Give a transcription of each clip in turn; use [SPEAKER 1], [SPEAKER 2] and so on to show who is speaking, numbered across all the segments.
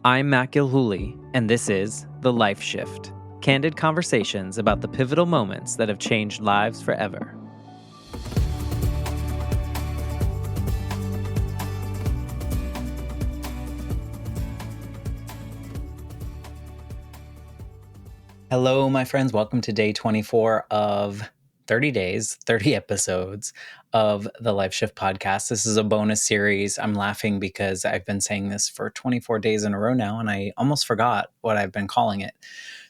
[SPEAKER 1] I'm Matt Gilhooly, and this is The Life Shift, candid conversations about the pivotal moments that have changed lives forever. Hello, my friends. Welcome to day 24 of 30 days, 30 episodes of the Life Shift podcast. This is a bonus series. I'm laughing because I've been saying this for 24 days in a row now, and I almost forgot what I've been calling it.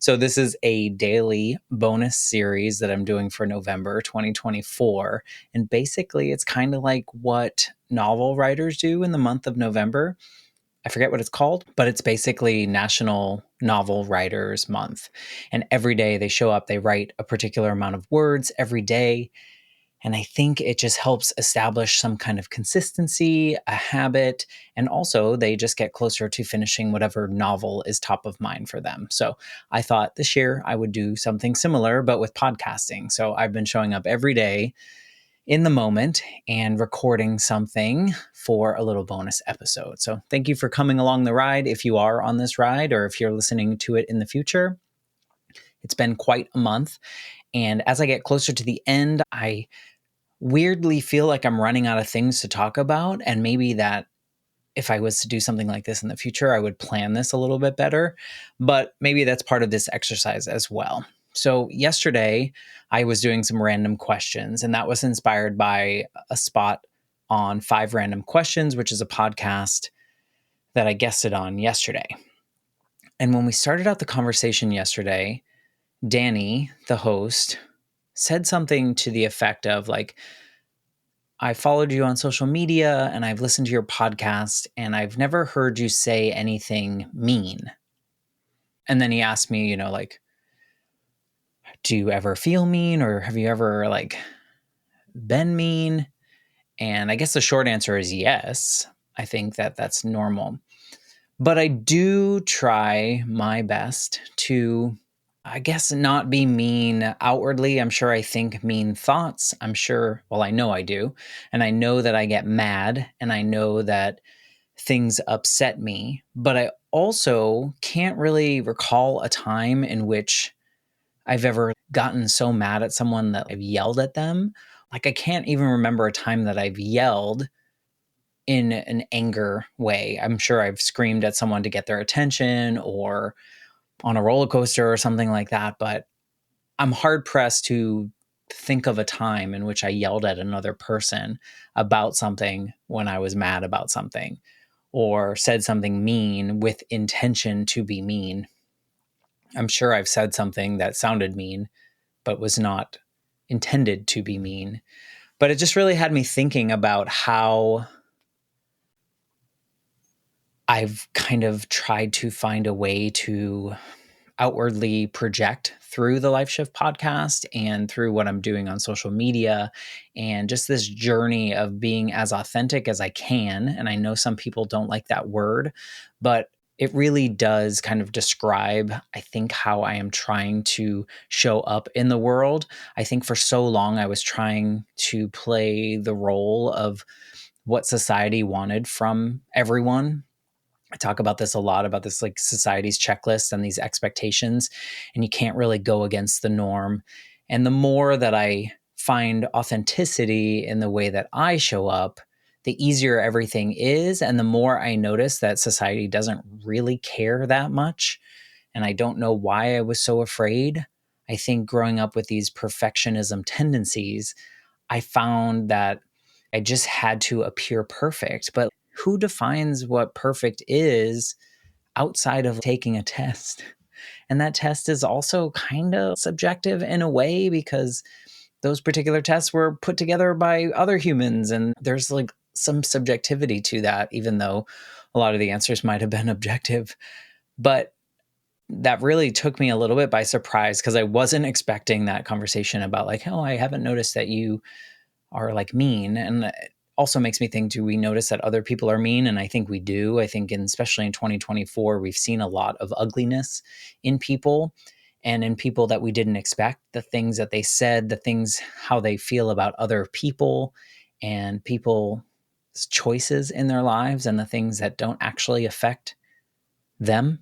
[SPEAKER 1] So this is a daily bonus series that I'm doing for November 2024. And basically, it's kind of like what novel writers do in the month of November. I forget what it's called, but it's basically National Novel Writers Month. And every day they show up, they write a particular amount of words every day. And I think it just helps establish some kind of consistency, a habit, and also they just get closer to finishing whatever novel is top of mind for them. So I thought this year I would do something similar, but with podcasting. So I've been showing up every day in the moment and recording something for a little bonus episode. So thank you for coming along the ride. If you are on this ride or if you're listening to it in the future, it's been quite a month. And as I get closer to the end, I weirdly feel like I'm running out of things to talk about. And maybe that if I was to do something like this in the future, I would plan this a little bit better. But maybe that's part of this exercise as well. So yesterday, I was doing some random questions, and that was inspired by a spot on 5 Random Questions, which is a podcast that I guested on yesterday. And when we started out the conversation yesterday, Danny, the host, said something to the effect of like, I followed you on social media and I've listened to your podcast and I've never heard you say anything mean. And then he asked me, like, do you ever feel mean or have you ever like been mean? And I guess the short answer is yes. I think that that's normal. But I do try my best to, I guess, not be mean outwardly. I'm sure I think mean thoughts. I know I do. And I know that I get mad and I know that things upset me. But I also can't really recall a time in which I've ever gotten so mad at someone that I've yelled at them. Like, I can't even remember a time that I've yelled in an anger way. I'm sure I've screamed at someone to get their attention or on a roller coaster or something like that. But I'm hard pressed to think of a time in which I yelled at another person about something when I was mad about something or said something mean with intention to be mean. I'm sure I've said something that sounded mean, but was not intended to be mean. But it just really had me thinking about how I've kind of tried to find a way to outwardly project through the Life Shift podcast and through what I'm doing on social media and just this journey of being as authentic as I can. And I know some people don't like that word, but it really does kind of describe, I think, how I am trying to show up in the world. I think for so long I was trying to play the role of what society wanted from everyone. I talk about this a lot, about this like society's checklist and these expectations, and you can't really go against the norm. And the more that I find authenticity in the way that I show up, the easier everything is. And the more I notice that society doesn't really care that much. And I don't know why I was so afraid. I think growing up with these perfectionism tendencies, I found that I just had to appear perfect. But who defines what perfect is outside of taking a test? And that test is also kind of subjective in a way because those particular tests were put together by other humans. And there's like some subjectivity to that, even though a lot of the answers might have been objective. But that really took me a little bit by surprise because I wasn't expecting that conversation about like, oh, I haven't noticed that you are like mean. And it also makes me think, do we notice that other people are mean? And I think we do. I think especially in 2024, we've seen a lot of ugliness in people and in people that we didn't expect, the things that they said, the things, how they feel about other people and people's choices in their lives and the things that don't actually affect them,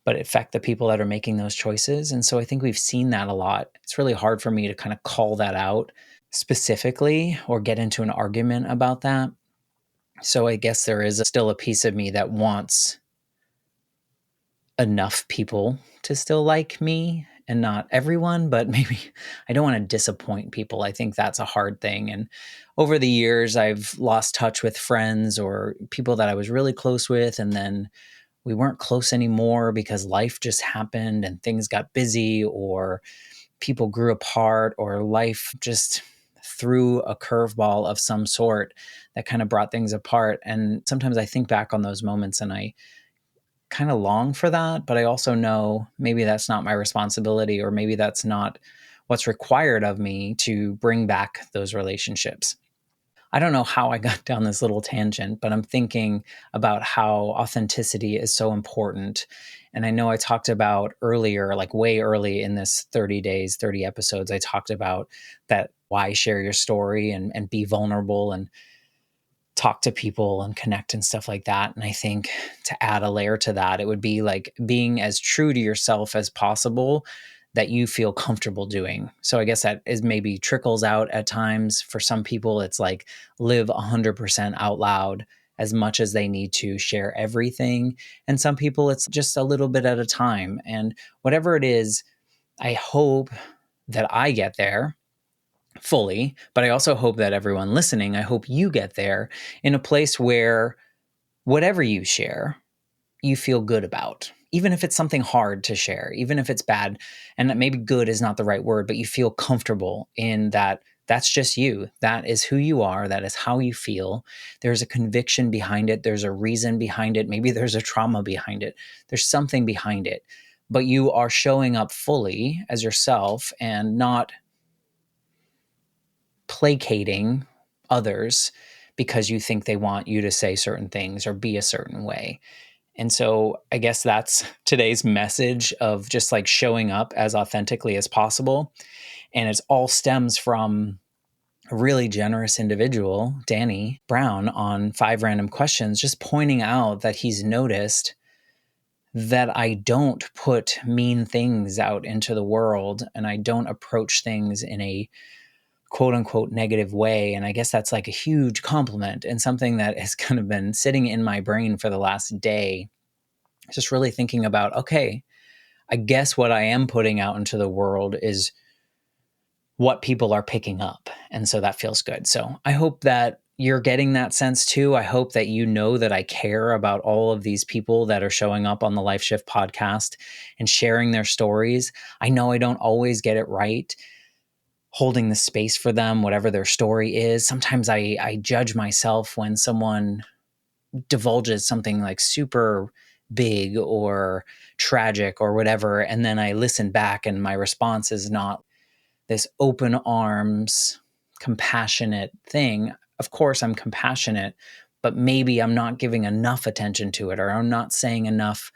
[SPEAKER 1] but affect the people that are making those choices. And so I think we've seen that a lot. It's really hard for me to kind of call that out specifically or get into an argument about that. So I guess there is still a piece of me that wants enough people to still like me, and not everyone, but maybe I don't want to disappoint people. I think that's a hard thing. And over the years, I've lost touch with friends or people that I was really close with, and then we weren't close anymore because life just happened and things got busy, or people grew apart, or life just threw a curveball of some sort that kind of brought things apart. And sometimes I think back on those moments and I kind of long for that, but I also know maybe that's not my responsibility, or maybe that's not what's required of me to bring back those relationships. I don't know how I got down this little tangent, but I'm thinking about how authenticity is so important. And I know I talked about earlier, like way early in this 30 days, 30 episodes, I talked about that why share your story and be vulnerable and talk to people and connect and stuff like that. And I think to add a layer to that, it would be like being as true to yourself as possible that you feel comfortable doing. So I guess that is maybe trickles out at times. For some people, it's like live 100% out loud as much as they need to share everything. And some people, it's just a little bit at a time. And whatever it is, I hope that I get there fully, but I also hope that everyone listening, I hope you get there in a place where whatever you share, you feel good about. Even if it's something hard to share, even if it's bad, and that maybe good is not the right word, but you feel comfortable in that that's just you. That is who you are. That is how you feel. There's a conviction behind it. There's a reason behind it. Maybe there's a trauma behind it. There's something behind it. But you are showing up fully as yourself and not placating others because you think they want you to say certain things or be a certain way. And so I guess that's today's message of just like showing up as authentically as possible. And it all stems from a really generous individual, Danny Brown, on 5 Random Questions, just pointing out that he's noticed that I don't put mean things out into the world and I don't approach things in a quote unquote negative way. And I guess that's like a huge compliment and something that has kind of been sitting in my brain for the last day. Just really thinking about, okay, I guess what I am putting out into the world is what people are picking up. And so that feels good. So I hope that you're getting that sense too. I hope that you know that I care about all of these people that are showing up on the Life Shift podcast and sharing their stories. I know I don't always get it right, holding the space for them, whatever their story is. Sometimes I judge myself when someone divulges something like super big or tragic or whatever, and then I listen back and my response is not this open arms, compassionate thing. Of course, I'm compassionate, but maybe I'm not giving enough attention to it, or I'm not saying enough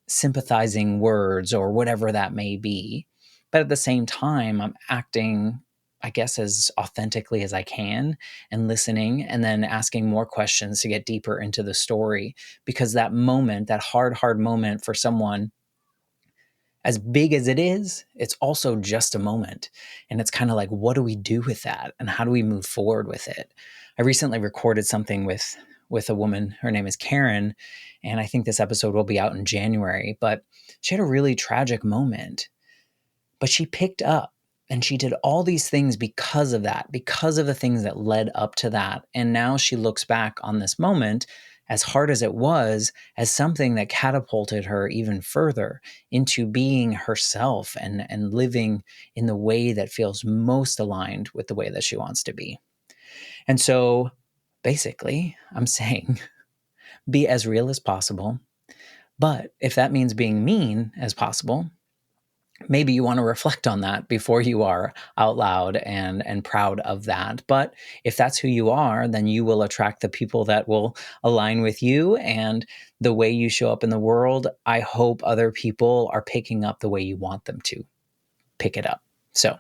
[SPEAKER 1] sympathizing words or whatever that may be. But at the same time, I'm acting, I guess, as authentically as I can and listening and then asking more questions to get deeper into the story. Because that moment, that hard moment for someone, as big as it is, it's also just a moment. And it's kind of like, what do we do with that? And how do we move forward with it? I recently recorded something with a woman. Her name is Karen. And I think this episode will be out in January. But she had a really tragic moment. But she picked up and she did all these things because of that, because of the things that led up to that. And now she looks back on this moment, as hard as it was, as something that catapulted her even further into being herself and living in the way that feels most aligned with the way that she wants to be. And so basically, I'm saying be as real as possible. But if that means being mean as possible, maybe you want to reflect on that before you are out loud and proud of that. But if that's who you are, then you will attract the people that will align with you and the way you show up in the world. I hope other people are picking up the way you want them to pick it up. So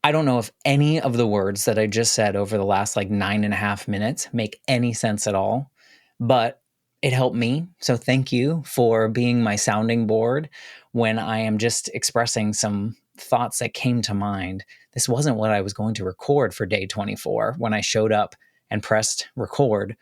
[SPEAKER 1] I don't know if any of the words that I just said over the last like 9.5 minutes make any sense at all, but It helped me. So thank you for being my sounding board when I am just expressing some thoughts that came to mind. This wasn't what I was going to record for day 24 when I showed up and pressed record,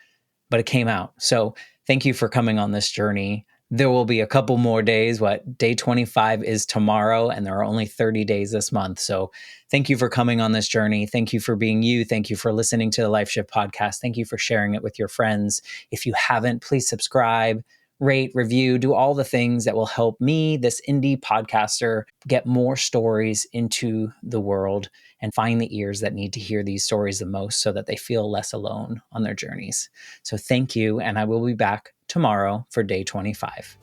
[SPEAKER 1] but it came out. So thank you for coming on this journey. There will be a couple more days. Day 25 is tomorrow, and there are only 30 days this month. So thank you for coming on this journey. Thank you for being you. Thank you for listening to the Life Shift podcast. Thank you for sharing it with your friends. If you haven't, please subscribe, rate, review, do all the things that will help me, this indie podcaster, get more stories into the world and find the ears that need to hear these stories the most so that they feel less alone on their journeys. So thank you, and I will be back tomorrow for day 25.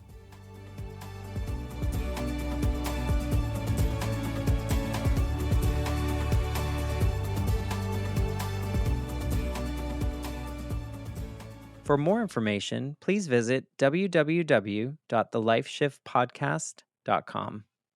[SPEAKER 1] For more information, please visit www.thelifeshiftpodcast.com.